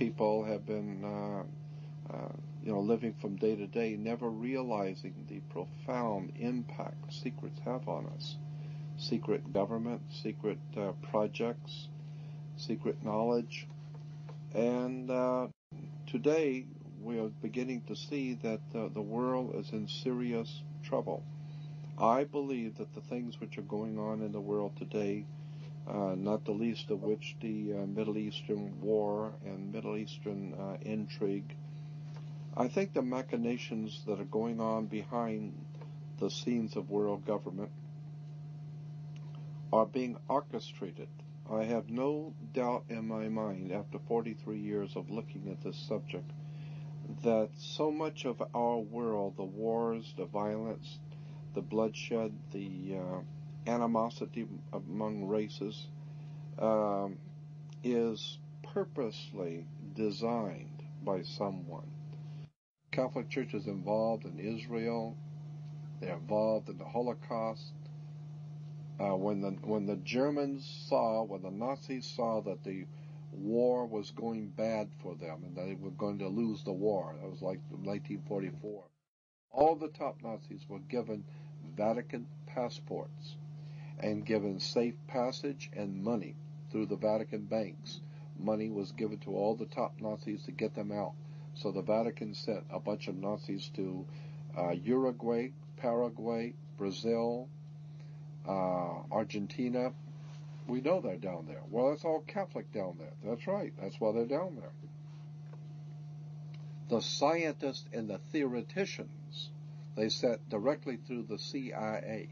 people have been, living from day to day, never realizing the profound impact secrets have on us. Secret government, secret projects, secret knowledge. And today we are beginning to see that the world is in serious trouble. I believe that the things which are going on in the world today, not the least of which the Middle Eastern war and Middle Eastern intrigue, I think the machinations that are going on behind the scenes of world government are being orchestrated. I have no doubt in my mind, after 43 years of looking at this subject, that so much of our world, the wars, the violence, the bloodshed, the animosity among races, is purposely designed by someone. Catholic Church is involved in Israel. They're involved in the Holocaust. When the Nazis saw that the war was going bad for them and they were going to lose the war, that was like 1944, all the top Nazis were given Vatican passports and given safe passage and money through the Vatican banks. Money was given to all the top Nazis to get them out. So the Vatican sent a bunch of Nazis to Uruguay, Paraguay, Brazil, Argentina. We know they're down there. Well, it's all Catholic down there. That's right. That's why they're down there. The scientists and the theoreticians, they sent directly through the CIA,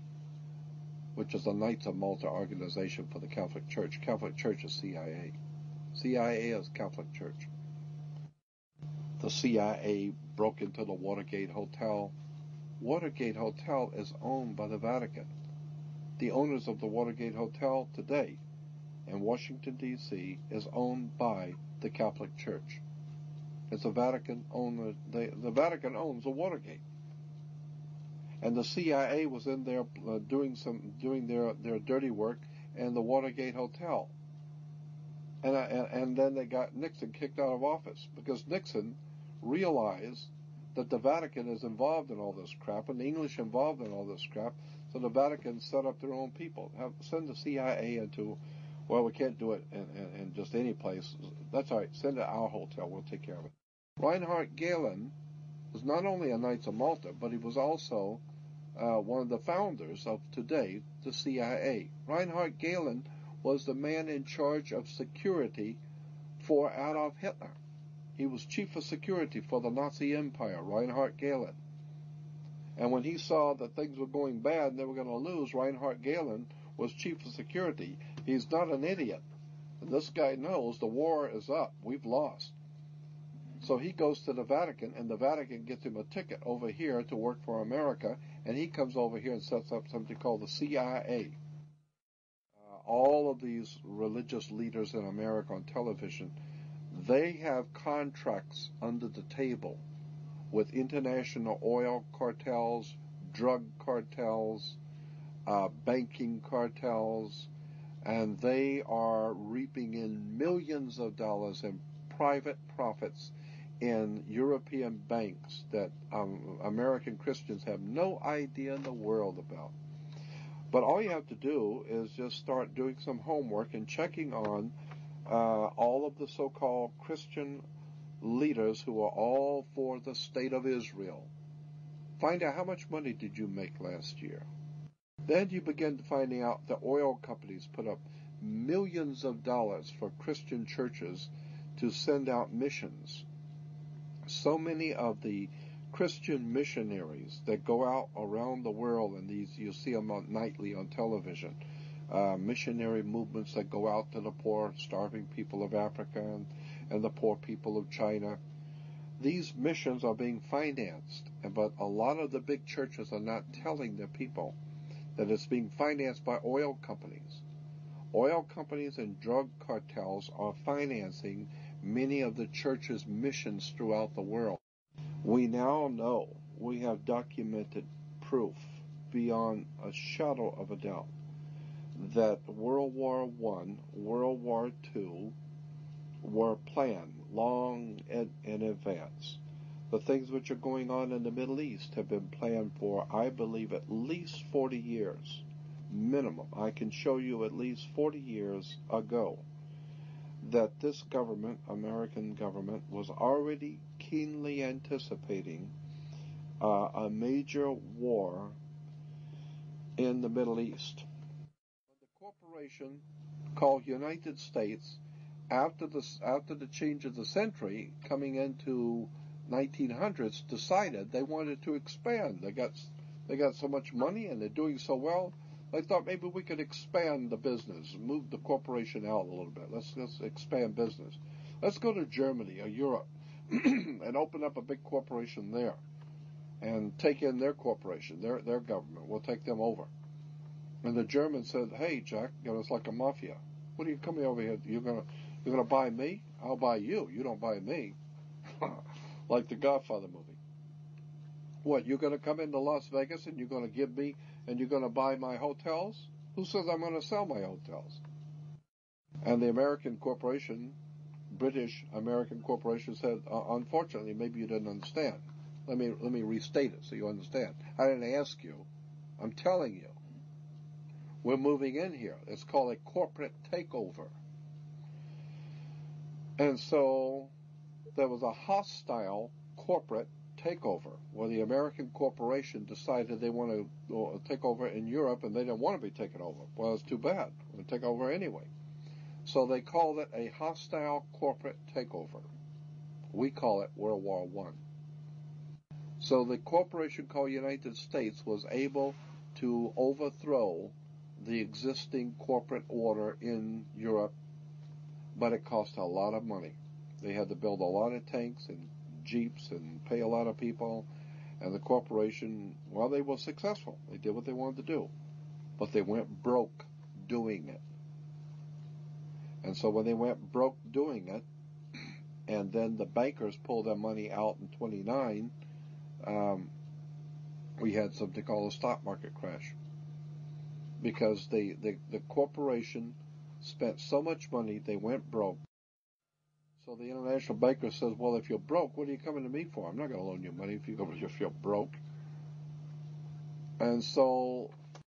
which is the Knights of Malta organization for the Catholic Church. Catholic Church is CIA. CIA is Catholic Church. The CIA broke into the Watergate Hotel. Watergate Hotel is owned by the Vatican. The owners of the Watergate Hotel today in Washington, D.C. is owned by the Catholic Church. It's a Vatican owner. The Vatican owns the Watergate. And the CIA was in there doing their dirty work in the Watergate Hotel. And then they got Nixon kicked out of office because Nixon realized that the Vatican is involved in all this crap and the English involved in all this crap. So the Vatican set up their own people. Send the CIA into, well, we can't do it in just any place. That's all right. Send it to our hotel. We'll take care of it. Reinhard Gehlen was not only a Knights of Malta, but he was also one of the founders of today, the CIA. Reinhard Gehlen was the man in charge of security for Adolf Hitler. He was chief of security for the Nazi Empire, Reinhard Gehlen. And when he saw that things were going bad and they were going to lose, Reinhard Gehlen was chief of security. He's not an idiot. And this guy knows the war is up. We've lost. So he goes to the Vatican, and the Vatican gets him a ticket over here to work for America, and he comes over here and sets up something called the CIA. All of these religious leaders in America on television, they have contracts under the table with international oil cartels, drug cartels, banking cartels, and they are reaping in millions of dollars in private profits in European banks that American Christians have no idea in the world about. But all you have to do is just start doing some homework and checking on all of the so-called Christian leaders who are all for the state of Israel. Find out how much money did you make last year. Then you begin finding out the oil companies put up millions of dollars for Christian churches to send out missions. So many of the Christian missionaries that go out around the world, and these you see them nightly on television, missionary movements that go out to the poor, starving people of Africa and the poor people of China. These missions are being financed, but a lot of the big churches are not telling their people that it's being financed by oil companies. Oil companies and drug cartels are financing many of the church's missions throughout the world. We now know, we have documented proof beyond a shadow of a doubt that World War I, World War II were planned. long in advance. The things which are going on in the Middle East have been planned for, I believe, at least 40 years, minimum. I can show you at least 40 years ago that this government, American government, was already keenly anticipating a major war in the Middle East. The corporation called United States, after the change of the century, coming into 1900s, decided they wanted to expand. They got so much money and they're doing so well. They thought maybe we could expand the business, move the corporation out a little bit. Let's expand business. Let's go to Germany or Europe and open up a big corporation there and take in their corporation, their government. We'll take them over. And the Germans said, "Hey, Jack, it's like a mafia. What are you coming over here? You're gonna buy me? I'll buy you. You don't buy me." Like the Godfather movie. What, you're going to come into Las Vegas and you're going to give me, and you're going to buy my hotels? Who says I'm going to sell my hotels? And the American corporation, British American corporation, said, unfortunately, maybe you didn't understand. Let me restate it so you understand. I didn't ask you. I'm telling you. We're moving in here. It's called a corporate takeover. And so there was a hostile corporate takeover where the American corporation decided they want to take over in Europe, and they didn't want to be taken over. Well, it's too bad. We'll take over anyway. So they called it a hostile corporate takeover. We call it World War I. So the corporation called United States was able to overthrow the existing corporate order in Europe, but it cost a lot of money. They had to build a lot of tanks and jeeps and pay a lot of people. And the corporation, well, they were successful. They did what they wanted to do. But they went broke doing it. And so when they went broke doing it, and then the bankers pulled their money out in 29, we had something called a stock market crash. Because the corporation spent so much money, they went broke. So the international banker says, well, if you're broke, what are you coming to me for? I'm not going to loan you money if you're broke. And so